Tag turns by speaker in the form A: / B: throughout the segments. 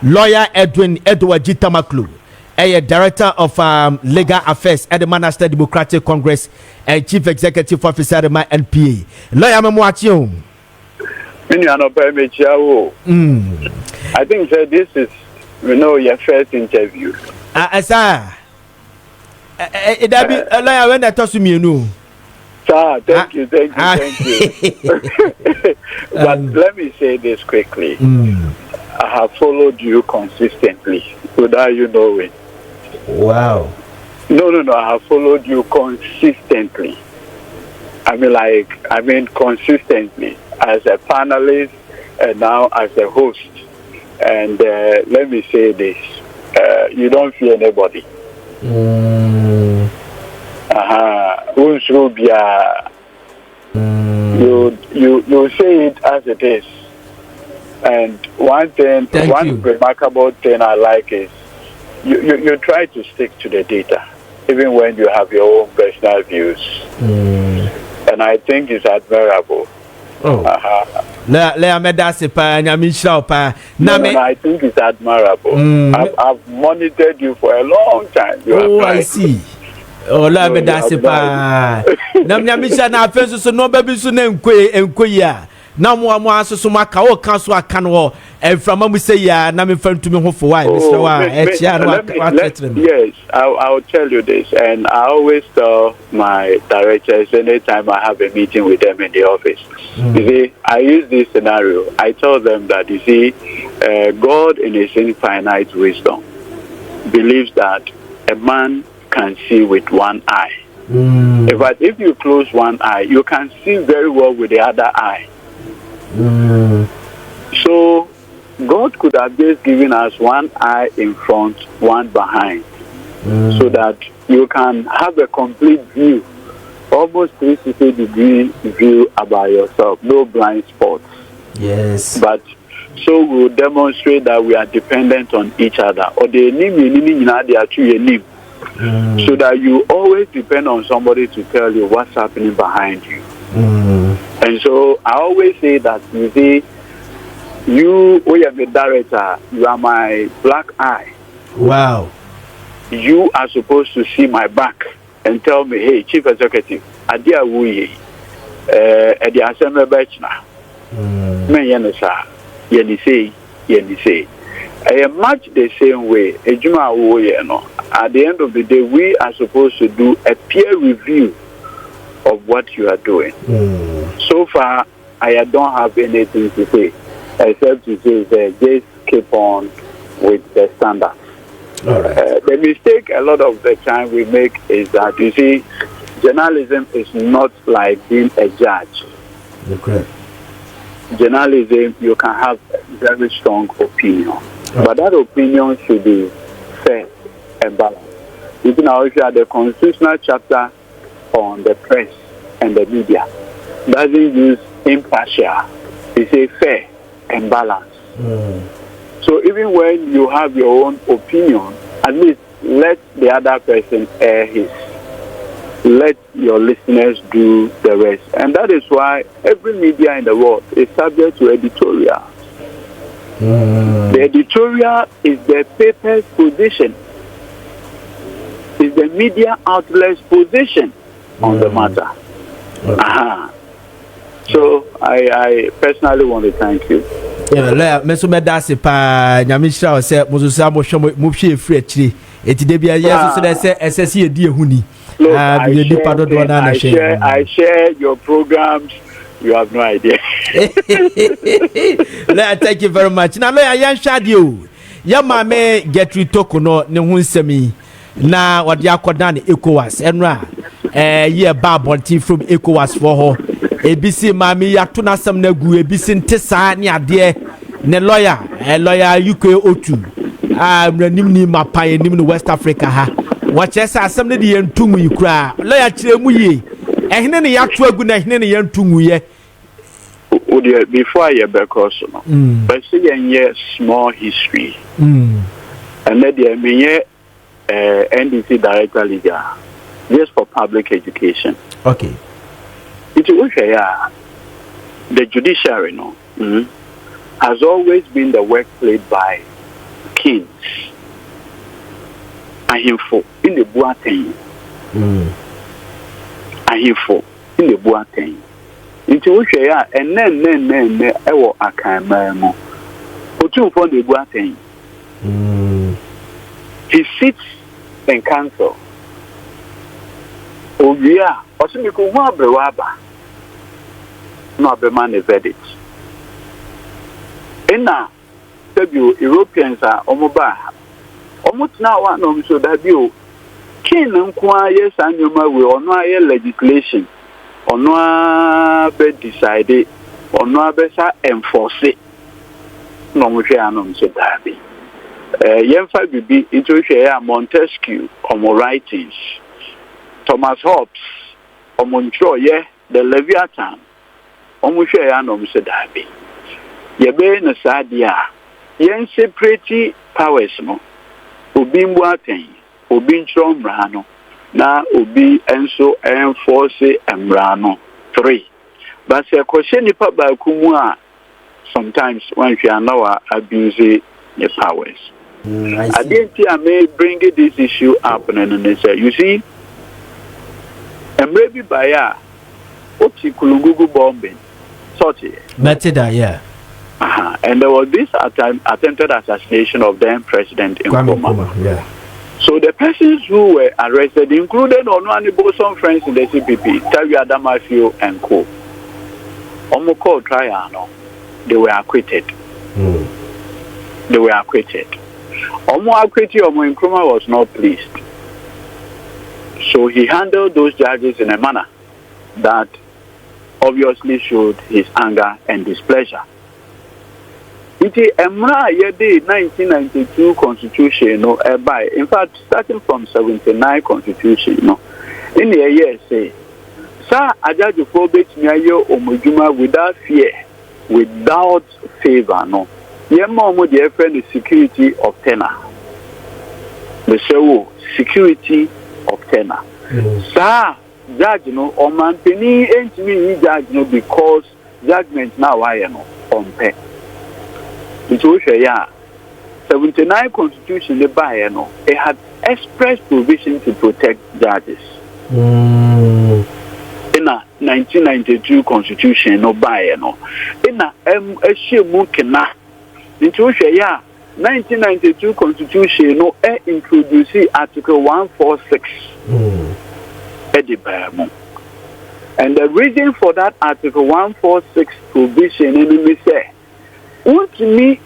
A: lawyer Edudzi Tamakloe, director of legal affairs at the Manchester Democratic Congress and chief executive officer at my NPA. Lawyer Memwachium.
B: I think that this is, your first interview.
A: Sir, lawyer, when I talk to me,
B: Sir, thank you. But let me say this quickly. I have followed you consistently without you knowing.
A: Wow.
B: No, I have followed you consistently. I mean consistently as a panelist and now as a host. And let me say this. You don't fear anybody. You say it as it is. And one remarkable thing I like is you try to stick to the data, even when you have your own personal views. And I think it's admirable.
A: I
B: think it's admirable. I've monitored you for a long time.
A: I see. Oh, la me da se pa. Na misha na afenso so no baby so na enkoyi a. Na mo aso maka o kan so aka no e frama mu say ya na me fam to me ho for why Mr. Wa e chia no
B: Yes, I'll tell you this, and I always tell my directors anytime I have a meeting with them in the office. You see, I use this scenario. I tell them that, you see, God in his infinite wisdom believes that a man can see with one eye. But if you close one eye, you can see very well with the other eye. So God could have just given us one eye in front, one behind, so that you can have a complete view, almost 360-degree view about yourself, no blind spots.
A: Yes.
B: But so we'll demonstrate that we are dependent on each other. Or the so that you always depend on somebody to tell you what's happening behind you. And so I always say that, you see, you are the director, you are my black eye.
A: Wow.
B: You are supposed to see my back and tell me, hey, chief executive, adia wuye, edi aseme bechna. Me yenisa, yenise. Much the same way, ejuma wuye no. At the end of the day, we are supposed to do a peer review of what you are doing. So far, I don't have anything to say, except to say that just keep on with the standards.
A: All right.
B: The mistake a lot of the time we make is that, you see, journalism is not like being a judge.
A: Okay.
B: Journalism, you can have a very strong opinion, but that opinion should be fair and balanced. You know, if you have the constitutional chapter on the press and the media, doesn't use impartial, it says fair and balanced. So even when you have your own opinion, at least let the other person air his. Let your listeners do the rest. And that is why every media in the world is subject to editorial. The editorial is the paper's position, is the media outlet's position on the matter. So I personally want to thank you.
A: Yeah, Mr. Medasi pa Nyamisha say Mususa mo hwe free akiri eti de bia yeso so dey say SSC edi ehuni.
B: I share your programs. You have no idea.
A: Thank you very much. Now, lawyer, yan shadio. Ya mame Gertrude Torkornoo ne hu nsemi na wode akoda ne ECOWAS enra ye ba bonti from ECOWAS for ho. Ebisi mame ya to na sam na gu ebisi ntesa ne ade ne lawyer UK otu mranim ni mapan nim no West Africa ha. Watch esa asem ne de yentungu yikura lawyer kiremu yi ehne ne yato agu na ehne ne yentungu ye
B: before I because but see a small history and then the NDC director leader just for public education.
A: Okay.
B: It was the judiciary, has always been the work played by kings. Ahimfo in the Buaten. Ahimfo in the Buaten. Into which and then ewo akamamo. Otu for the Buaten. He sits in council. Oh yeah, Osimiku Wabrewaba. No abemane verdict. Ena sebu Europeans are omoba. Omutna wa no so that you kin nkwa yes anyoma we ono aye legislation ono be decide ono be sa enforce no mo hwe anom so that be yemfa bibi into hwe ya Montesquieu omo writings Thomas Hobbes omo ntroye the Leviathan omo hwe ya anom so that be yebe na sadia yen separate powers no obi mbuaten obi nchro mrano na obi enso enforce emrano 3 but se kwhye nipa ba kumu a sometimes when we are now abusing the powers I think I may bring this issue up and say you see emre bi baya oti kulungugu bombing sorty
A: better yeah.
B: And there was this attempted assassination of then President Nkrumah.
A: Yeah.
B: So the persons who were arrested included some friends in the CPP, Tawi Adamafio and co. Omoko trial, they were acquitted. They were acquitted. Omo acquitted Omo Nkrumah was not pleased. So he handled those charges in a manner that obviously showed his anger and displeasure. It is Emra Yede 1992 Constitution, no, by in fact, starting from 79 Constitution, no, in the year say, Sir Ajajufobet Miayo Omujuma without fear, without favor, no. Yemo the friend is security of tenor. The show security of tenor. Sir Judge no or man penny ain't me judge no because judgment now I know on pay. It was 79 Constitution the buyer no. It had express provision to protect judges. In a 1992 Constitution no buyer no. In a shemukena. It was 1992 Constitution no introduce Article 146. And the reason for that Article 146 provision in me say want me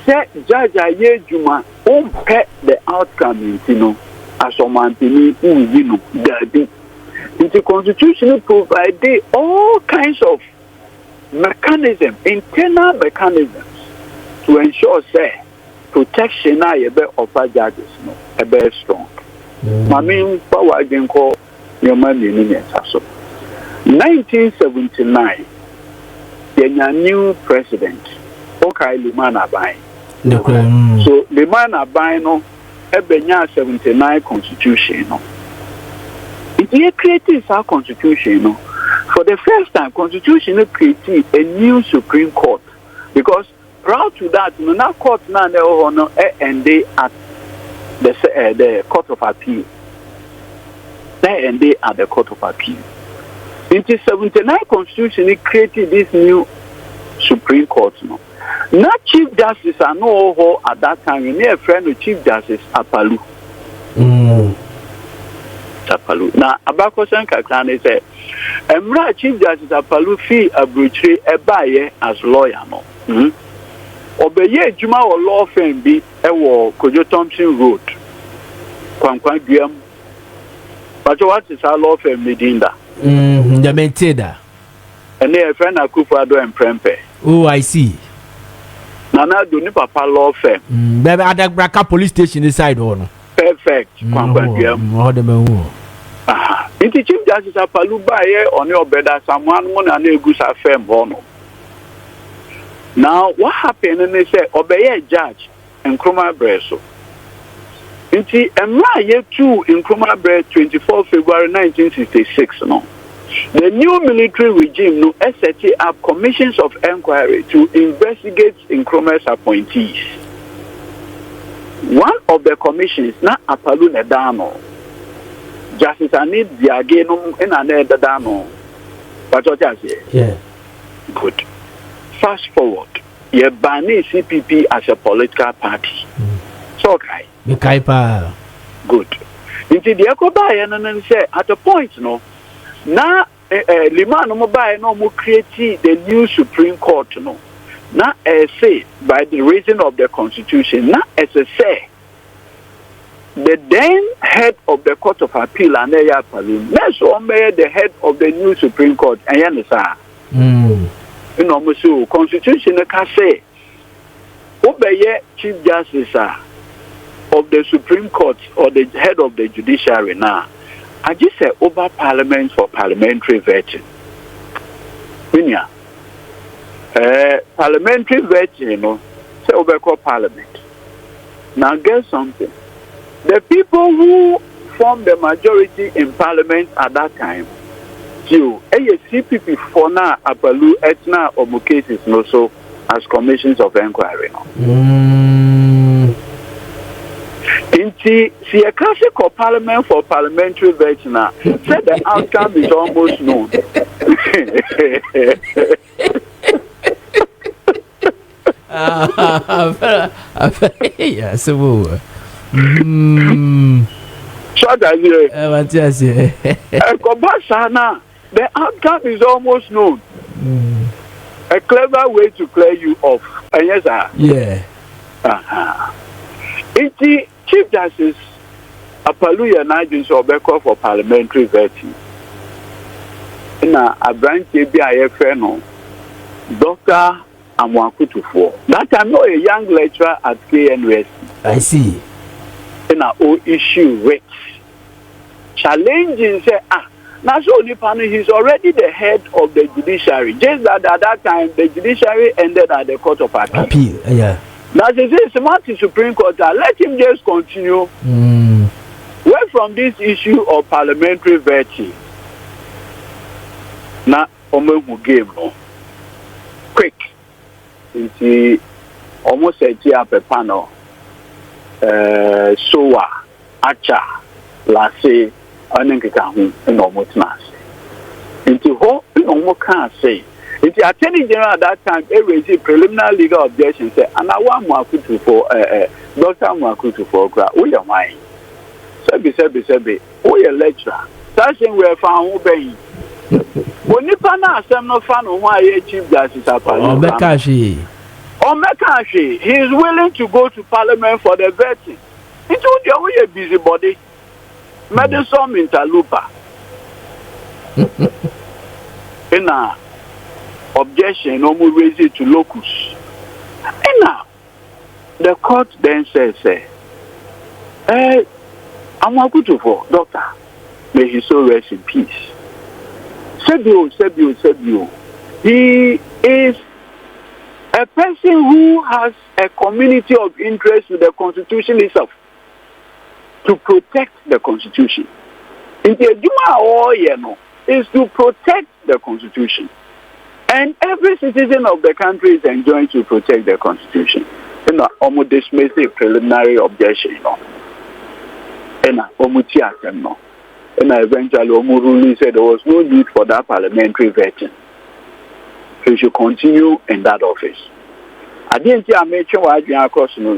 B: say judge aye juma on pet the outcome as a man the constitution provide all kinds of mechanism, internal mechanisms to ensure say protection of judges a very strong. I mean power again call your money in 1979 the new president Okay, Liman Abai. So Liman Abai no ebenya 79 Constitution no. It created our Constitution no. For the first time, Constitution created a new Supreme Court because prior to that, no court na no ended at the Court of Appeal. They ended at the Court of Appeal. In the 79 Constitution, it created this new Supreme Court no. Not Chief Justice I know at that time. You need a friend of Chief Justice Apalu. Apalu. Now Abakosan Kakane said, "Emra Chief Justice Apalu fee a brutre ebaye as lawyer no. Obeye Juma or law firm be ewo Kojo Thompson Road. Kwankwan Guam. But what is our law firm Medinda?
A: The Menteda.
B: And they a friend Akufo-Addo and Prempe.
A: Oh, I see.
B: Nana do ni papa law firm.
A: Baby, Adabraka police station inside one.
B: Perfect. Inti Chief Justice Apalu baye on your bed as someone one and a goose firm hono. Now what happened and they say obey judge and Nkrumah Breso. Inti Emra ye 2 in Nkrumah Bre 24 February 1966 no. The new military regime no set up commissions of inquiry to investigate Nkrumah's appointees. One of the commissions na Apalu Nedano. Justice Anid Diagenum in Anedano. But what I say?
A: Yeah.
B: Good. Fast forward. You ban CPP as a political party. So okay. Good. Into the ECOWAS and say at a point no. Now Liman Mobile no more create the new Supreme Court no. Now say by the reason of the Constitution. Now as I say. The then head of the Court of Appeal and next one the head of the new Supreme Court and you know, so Constitution can say obey Chief Justice of the Supreme Court or the head of the Judiciary now. I just say over Parliament for parliamentary vetting. Parliamentary vetting, you know, say over Parliament. Now get something. The people who formed the majority in Parliament at that time, CPP for now, Apalu, Etna, or cases no so as commissions of inquiry. In the classic of Parliament for parliamentary vetting, said the outcome is almost known.
A: Yes,
B: Short as the outcome is almost known. A clever way to clear you off. And yes, sir.
A: Yeah.
B: It's the Chief Justice Apaluya Najun Sobeko for parliamentary vetting. Now, a branch ABIFNO, Dr. Amwakutufo. That I'm not a young lecturer at KNUST.
A: I see.
B: In our issue with challenging say now so he's already the head of the judiciary. Just that at that time the judiciary ended at the Court of Appeal.
A: Yeah.
B: Now they say smart Supreme Court let him just continue. Where from this issue of parliamentary vetting. Now game no quick. It's almost set up a panel. Soa, Acha, Lasse, Anenkikahu, and almost Nas. Into hope, no can't say. It's the Attorney General at that time, raised a preliminary legal objection, say, and I want Mwakutu for Dr. Mwakutu for Gra, we are mine. Sebi, we are lecturer. That's in where found obeying. When you pan out, some no fan of why Chief Justice Apollo. Omekashi, he is willing to go to Parliament for the vetting. It would be a busybody. Medicine interlupa. In a objection, no more raise it to locus. And now, the court then says, I'm going to for doctor. May he so rest in peace. Sebio. He is a person who has a community of interest with the Constitution itself to protect the Constitution. In the Juma is to protect the Constitution. And every citizen of the country is enjoined to protect the Constitution. Almost dismiss the preliminary objection, And eventually Omuruli said there was no need for that parliamentary vetting. He should continue in that office. I didn't see a mention what Adrian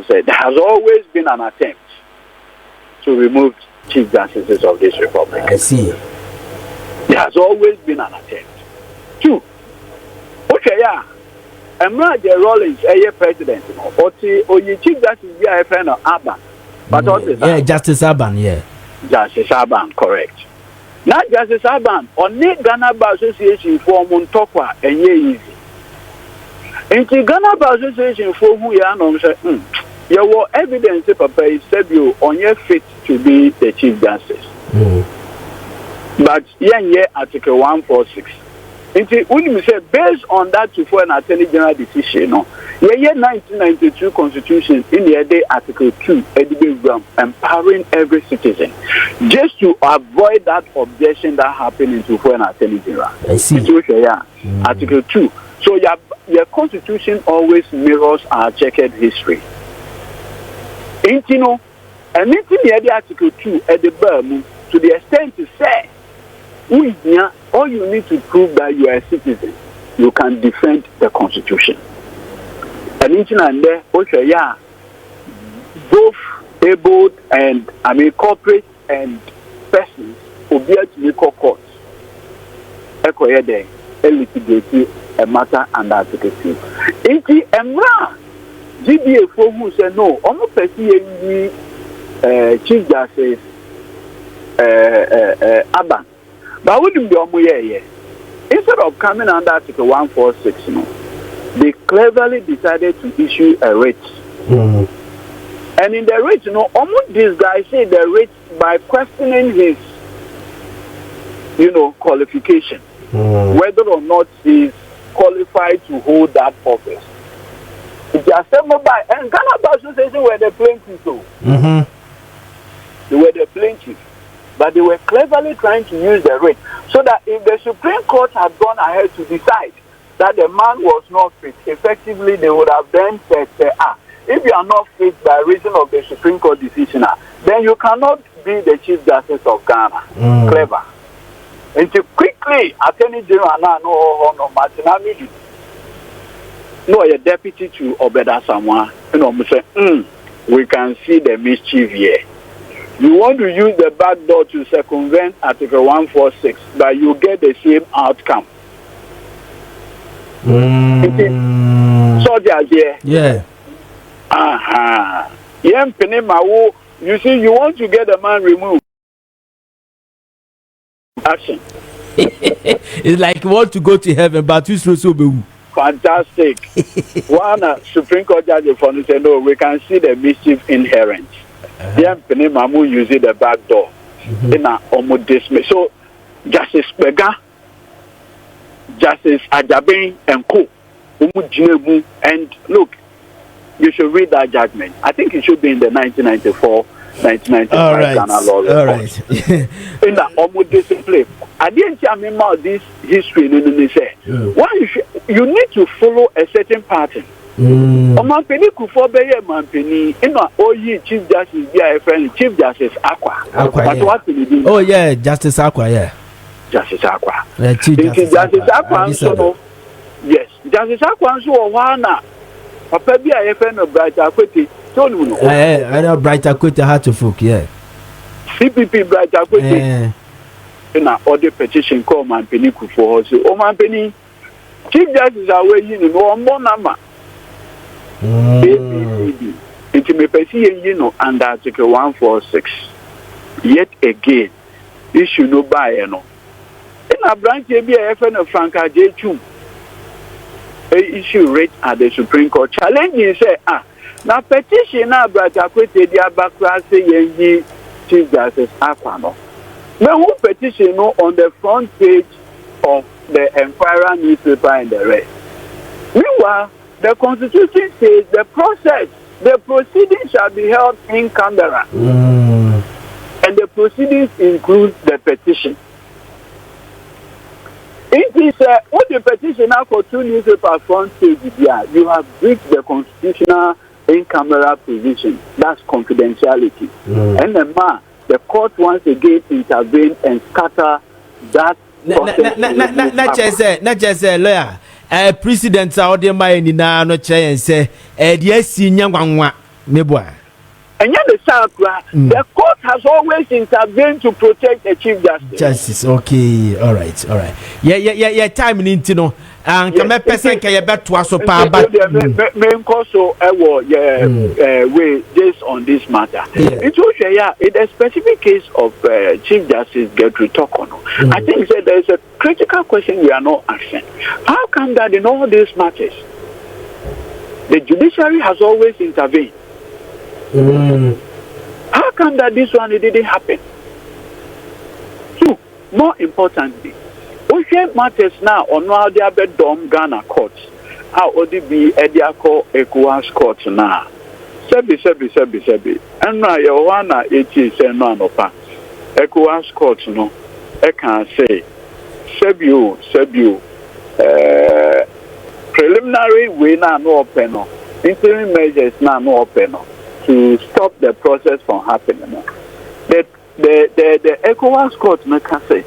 B: said. There has always been an attempt to remove Chief Justices of this Republic.
A: I see.
B: There has always been an attempt. Two. Okay, yeah. Emmanuel Rollins, president. Or Chief Justice BIFN Aban. But what is that?
A: Yeah, Justice Aban, yeah.
B: Justice Aban, correct. Now, Justice Aban, on the Ghana Bar Association for Montokwa and easy. In the Ghana Bar Association for who you are, you were evidence Papa said you on your fit to be the Chief Justice. But yeah, Article 146. When you say based on that to for an attorney general decision, no, yeah, 1992 Constitution in the day Article 2, empowering every citizen, just to avoid that objection that happened into for an attorney general.
A: I see.
B: Article 2. So your Constitution always mirrors our checkered history. And you know, and in the Article 2 at the Burma, to the extent to say, all you need to prove that you are a citizen, you can defend the Constitution. And in there, both able and corporate and persons will be able to make courts. Litigate a matter under Article 2. GBA for who say no, almost Chief Justice Aban. But wouldn't be instead of coming under Article 146, they cleverly decided to issue a writ. And in the writ, almost this guy said the writ by questioning his, qualification, whether or not he's qualified to hold that office. It's assembled by and Ghana Association were the plaintiffs, they were the plaintiffs. But they were cleverly trying to use the writ so that if the Supreme Court had gone ahead to decide that the man was not fit, effectively they would have then said, if you are not fit by reason of the Supreme Court decision, then you cannot be the Chief Justice of Ghana. Clever. And to quickly, Attorney General no Martinami, no, a deputy to Obeda Samoa, say, we can see the mischief here. You want to use the back door to circumvent Article 146, but you get the same outcome. Soldiers here.
A: Yeah.
B: You see, you want to get the man removed. Action.
A: It's like you want to go to heaven, but you so be.
B: Fantastic. One Supreme Court judge for say no, we can see the mischief inherent. Mamu using the back door. So Justice Bega, Justice Ajaben and Co. And look, you should read that judgment. I think it should be in the 1994, 1995 Ghana law report.
A: All right.
B: In the almost discipline. I didn't tell me about this history. You need to follow a certain pattern. Omanpeni Kufobeye Mampeni, Chief Justice be a friend, Chief Justice Aqua.
A: Oh yeah, Justice Aqua, yeah.
B: Justice Aqua.
A: Chief
B: Justice Aqua. Yes, Justice Aqua so wana. Papa be a friend of Brighter Kweti.
A: I know Brighter Kweti had to folk, yeah.
B: CPP Brighter Kweti. In an order petition called Mampeni Kufo. So Omanpeni Chief Justice away more number. ABCD. It may perceive under Article 146. Yet again, issue no buy In a branch, be a FN of Franca J. Chum. Issue rate at the Supreme Court. Challenge say, now petition now, but I quit the Abacra say, Chief Justice Aquano. Now, who petition on the front page of the Empire newspaper and the rest? Meanwhile, the Constitution says the proceedings shall be held in camera. And the proceedings include the petition. It is what the petition now for 2 newspaper front page, you have breached the constitutional in camera provision. That's confidentiality. And the court once again intervene and scatter that.
A: Not just say lawyer. President Saudi Mayeni na no chair and say, dear senior one, meboa.
B: And yet the court has always intervened to protect the Chief Justice.
A: Justice, okay, all right. Yeah, time in Intino. And come a person can bet to us so far, but
B: main cause so way just on this matter. It was in a specific case of Chief Justice Gertrude Torkornoo. I think that there is a critical question we are not asking. How come that in all these matters, the judiciary has always intervened? How come that this one it didn't happen? So, more importantly, yɛhwɛ matters now on how they are bedom Ghana courts how ODB Ediako ECOWAS court now sebi and now your one is no anopa ECOWAS court no I can say sebi preliminary way now no open no interim measures now no open no to stop the process from happening no. The ECOWAS court no can say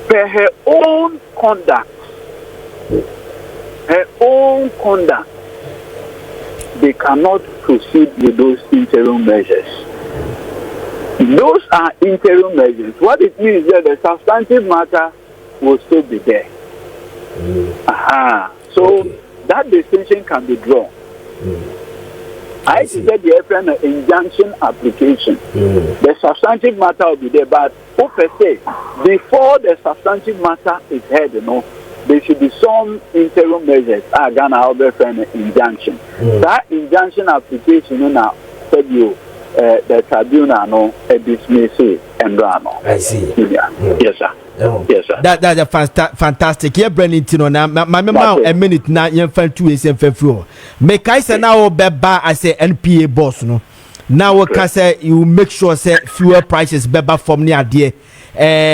B: per her own conduct they cannot proceed with those interim measures. Those are interim measures. What it means is that the substantive matter will still be there. So that distinction can be drawn. I said the FN injunction application. The substantive matter will be there, but per se, before the substantive matter is heard, there should be some interim measures. Ghana FN injunction. That injunction application, now said you. The tribunal dismiss it and run.
A: I see.
B: Yeah. Yes, sir. Yes, sir.
A: That's a fantastic. Yeah, Brennan, now my mama a minute now. You find 2 years and 5 Make I say now beba as a NPA boss no. Now we can say you make sure say fuel prices beba from near there.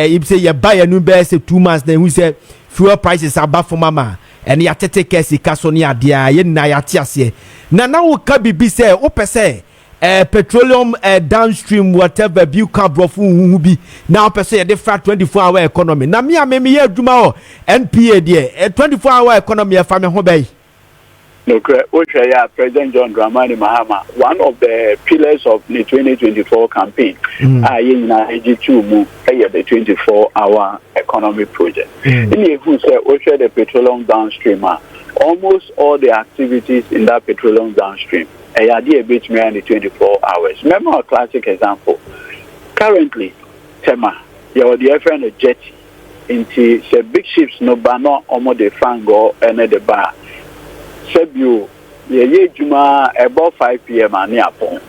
A: You say you buy a new base 2 months then we say fuel prices are bad for mama. And you take care of Cassonia dear. You na ya tiase. Now we can be say open say. Petroleum downstream whatever you can who be now per se a different 24-hour economy. Now me here Juma NPA there 24-hour economy of family home.
B: Look, President John Dramani Mahama, one of the pillars of the 2024 campaign, the 24-hour economy project. In the petroleum downstream, almost all the activities in that petroleum downstream. A idea beach me in 24 hours. Remember a classic example. Currently, Tema, you are the FN jetty into the big ships no banner almost the fango and the bar. Sebu, ye juma about 5 p.m. and near phone.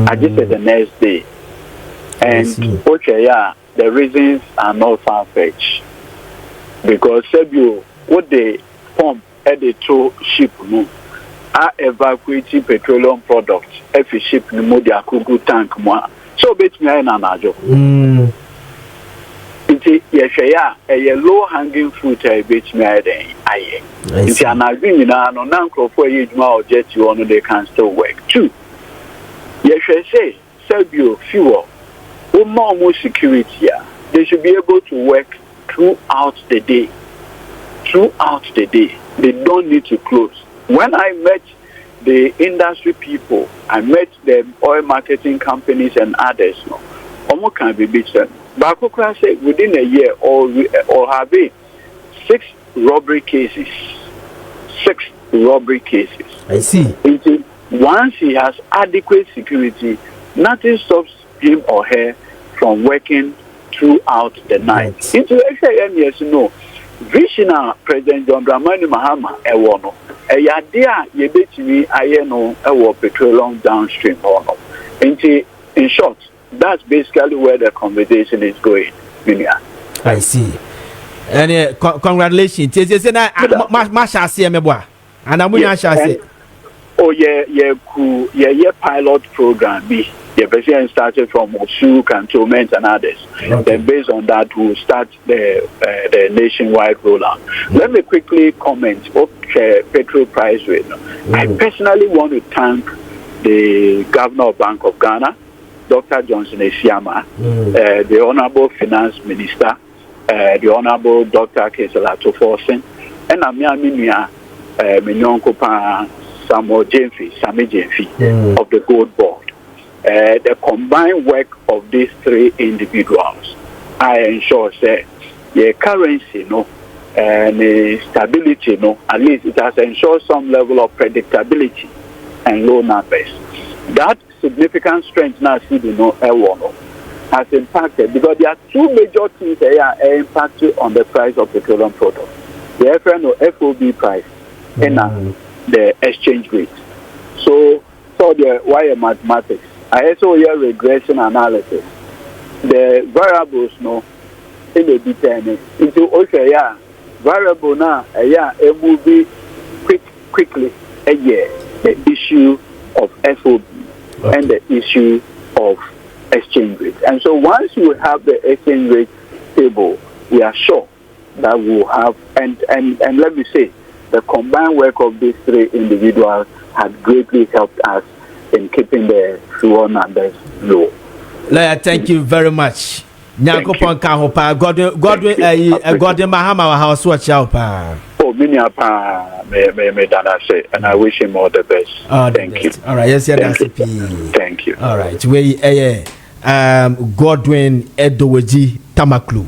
B: I just said the next day. And the reasons are not far-fetched. Because Sebu, what they pump at the two ship move. Are evacuating petroleum products every ship in the Akugu tank more. So bet me an anajo. It's a low hanging fruit I bet me aye. It's an agreement no nanko for age more jet you on they can still work. 2. Say Serbia fuel more security. They should be able to work throughout the day. They don't need to close. When I met the industry people, I met the oil marketing companies and others. No, almost can be beaten. But I could say within a year, or have 6 robbery cases. 6 robbery cases.
A: I see.
B: Once he has adequate security, nothing stops him or her from working throughout the night. Into yes, no. Visionary President John Dramani Mahama Ewono. A idea ye bet me ayeno petroleum downstream or no. In short, that's basically where the conversation is going.
A: I see. And congratulations. Masha see me boy. And I'm going say.
B: Oh yeah, pilot program B. The president started from Osu, cantonment, and others. Okay. Then, based on that, we'll start the nationwide rollout. Let me quickly comment on petrol price rate. I personally want to thank the Governor of Bank of Ghana, Dr. Johnson Esiama, the Honorable Finance Minister, the Honorable Dr. Keselato Forsen, and Amiaminia Minyonkopa Sami Jemfi of the Gold Board. The combined work of these 3 individuals, I ensure say the currency, and the stability, at least it has ensured some level of predictability and low numbers. That significant strength now, has impacted because there are 2 major things that are impacted on the price of petroleum products: the FOB price and the exchange rate. So the wire mathematics. I also hear regression analysis. The variables, in the determine into Oshaya variable now a movie quickly a year the issue of FOB and the issue of exchange rate. And so once you have the exchange rate stable, we are sure that we'll have and let me say the combined work of these three individuals had greatly helped us in keeping the fuel numbers low.
A: Lawyer, thank you very much. Nyankopon ka ho pa Godwin Mahama wa house watch out pa.
B: Oh, me Dana say, and I wish him all the best. Thank you.
A: All right, yes,
B: Thank you.
A: All right, we Godwin Edudzi Tamakloe